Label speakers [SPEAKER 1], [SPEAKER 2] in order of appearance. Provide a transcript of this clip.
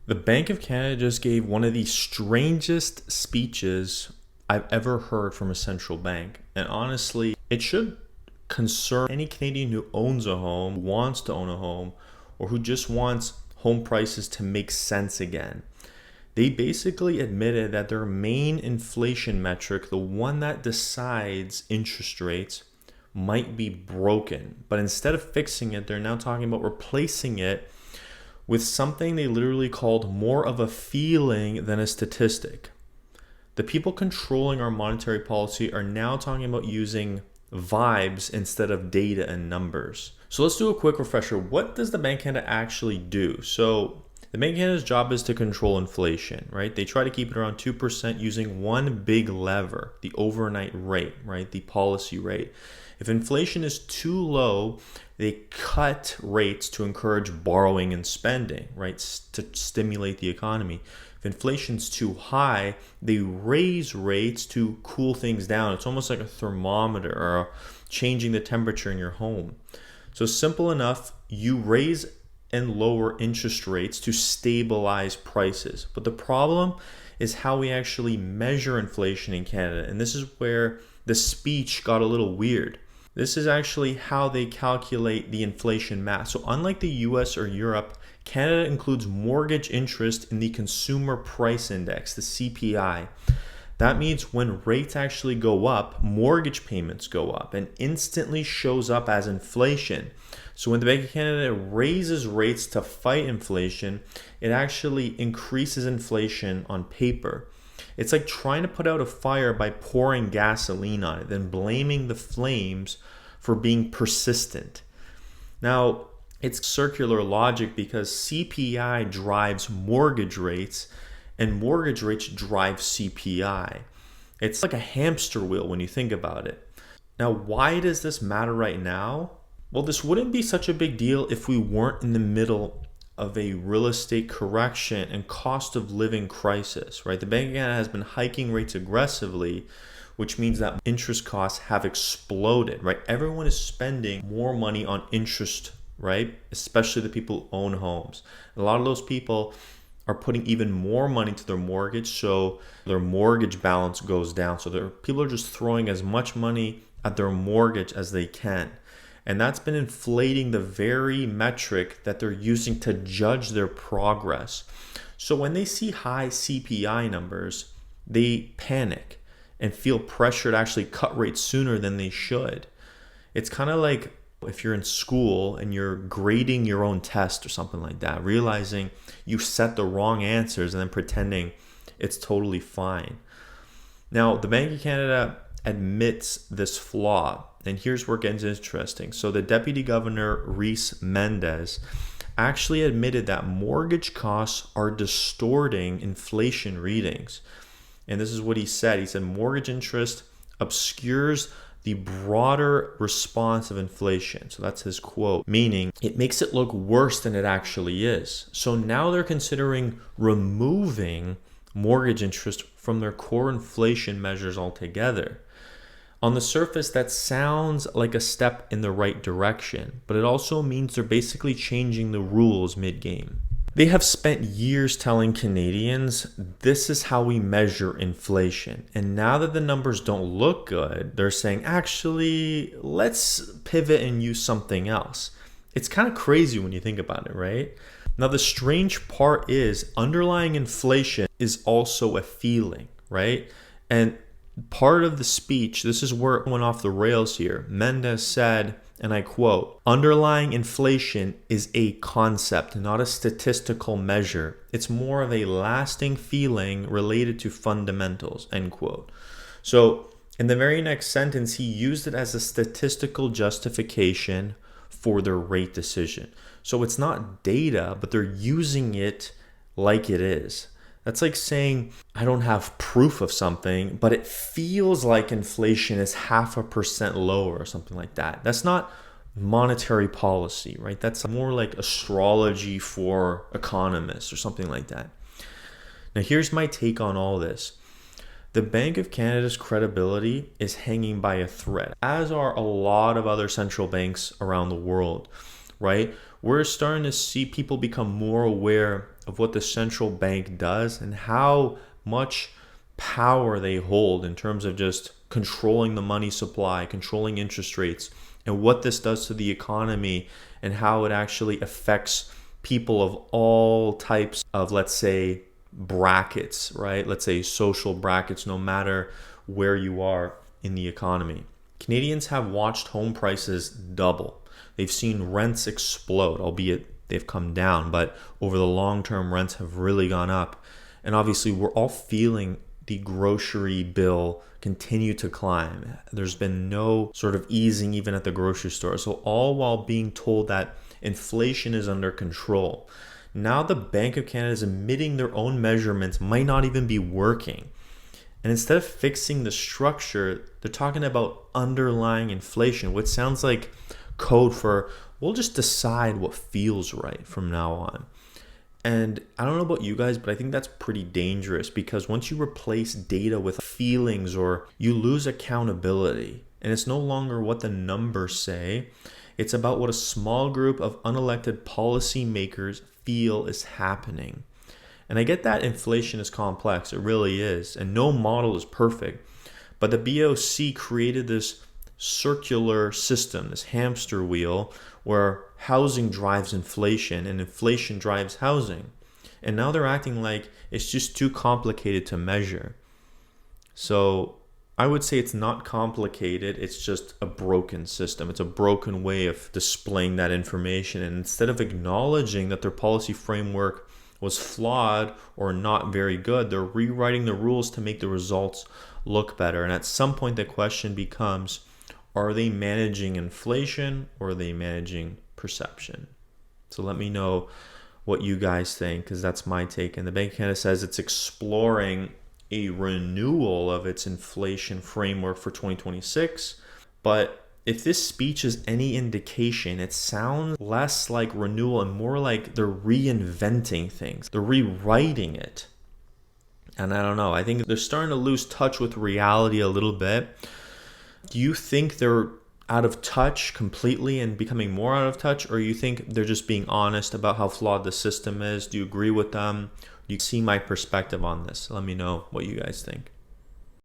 [SPEAKER 1] The Bank of Canada just gave one of the strangest speeches I've ever heard from a central bank. And honestly, it should concern any Canadian who owns a home, wants to own a home, or who just wants home prices to make sense again. They basically admitted that their main inflation metric, the one that decides interest rates, might be broken. But instead of fixing it, they're now talking about replacing it with something they literally called more of a feeling than a statistic. The people controlling our monetary policy are now talking about using vibes instead of data and numbers. So let's do a quick refresher. What does the Bank of Canada actually do? So the Bank of Canada's job is to control inflation, right? They try to keep it around 2% using one big lever, the overnight rate, right? The policy rate. If inflation is too low, they cut rates to encourage borrowing and spending, right? To stimulate the economy. If inflation's too high, they raise rates to cool things down. It's almost like a thermometer or changing the temperature in your home. So simple enough, you raise and lower interest rates to stabilize prices. But the problem is how we actually measure inflation in Canada. And this is where the speech got a little weird. This is actually how they calculate the inflation math. So unlike the US or Europe, Canada includes mortgage interest in the Consumer Price Index, the CPI. That means when rates actually go up, mortgage payments go up and instantly shows up as inflation. So when the Bank of Canada raises rates to fight inflation, it actually increases inflation on paper. It's like trying to put out a fire by pouring gasoline on it, then blaming the flames for being persistent. Now, it's circular logic because CPI drives mortgage rates and mortgage rates drive CPI. It's like a hamster wheel when you think about it. Now, why does this matter right now? Well, this wouldn't be such a big deal if we weren't in the middle of a real estate correction and cost of living crisis, right? The Bank of Canada has been hiking rates aggressively, which means that interest costs have exploded, right? Everyone is spending more money on interest, right? Especially the people who own homes. A lot of those people are putting even more money to their mortgage, so their mortgage balance goes down. So people are just throwing as much money at their mortgage as they can. And that's been inflating the very metric that they're using to judge their progress. So when they see high CPI numbers, they panic and feel pressure to actually cut rates sooner than they should. It's kind of like if you're in school and you're grading your own test or something like that, realizing you set the wrong answers and then pretending it's totally fine. Now, the Bank of Canada admits this flaw. And here's where it gets interesting. So the Deputy Governor, Rhys Mendez, actually admitted that mortgage costs are distorting inflation readings. And this is what he said. He said mortgage interest obscures the broader response of inflation. So that's his quote, meaning it makes it look worse than it actually is. So now they're considering removing mortgage interest from their core inflation measures altogether. On the surface, that sounds like a step in the right direction, but it also means they're basically changing the rules mid-game. They have spent years telling Canadians this is how we measure inflation. And now that the numbers don't look good, they're saying, actually, let's pivot and use something else. It's kind of crazy when you think about it, right? Now, the strange part is underlying inflation is also a feeling, right? And part of the speech, this is where it went off the rails here. Mendez said, and I quote, underlying inflation is a concept, not a statistical measure. It's more of a lasting feeling related to fundamentals, end quote. So in the very next sentence, he used it as a statistical justification for their rate decision. So it's not data, but they're using it like it is. That's like saying, I don't have proof of something, but it feels like inflation is 0.5% lower or something like that. That's not monetary policy, right? That's more like astrology for economists or something like that. Now, here's my take on all this. The Bank of Canada's credibility is hanging by a thread, as are a lot of other central banks around the world, right? We're starting to see people become more aware of what the central bank does and how much power they hold in terms of just controlling the money supply, controlling interest rates, and what this does to the economy and how it actually affects people of all types of, let's say, brackets, right? Let's say social brackets, no matter where you are in the economy. Canadians have watched home prices double. They've seen rents explode, albeit they've come down, but over the long term, rents have really gone up. And obviously, we're all feeling the grocery bill continue to climb. There's been no sort of easing even at the grocery store. So all while being told that inflation is under control. Now the Bank of Canada is admitting their own measurements might not even be working. And instead of fixing the structure, they're talking about underlying inflation, which sounds like code for we'll just decide what feels right from now on. And I don't know about you guys, but I think that's pretty dangerous because once you replace data with feelings, or you lose accountability, and it's no longer what the numbers say, it's about what a small group of unelected policymakers feel is happening. And I get that inflation is complex, it really is, and no model is perfect. But the BOC created this circular system, this hamster wheel, where housing drives inflation and inflation drives housing. And now they're acting like it's just too complicated to measure. So I would say it's not complicated, it's just a broken system. It's a broken way of displaying that information. And instead of acknowledging that their policy framework was flawed or not very good, they're rewriting the rules to make the results look better. And at some point, the question becomes, are they managing inflation or are they managing perception? So let me know what you guys think, because that's my take. And the Bank of Canada says it's exploring a renewal of its inflation framework for 2026. But if this speech is any indication, it sounds less like renewal and more like they're reinventing things. They're rewriting it. And I don't know. I think they're starting to lose touch with reality a little bit. Do you think they're out of touch completely and becoming more out of touch? Or you think they're just being honest about how flawed the system is? Do you agree with them? Do you see my perspective on this? Let me know what you guys think.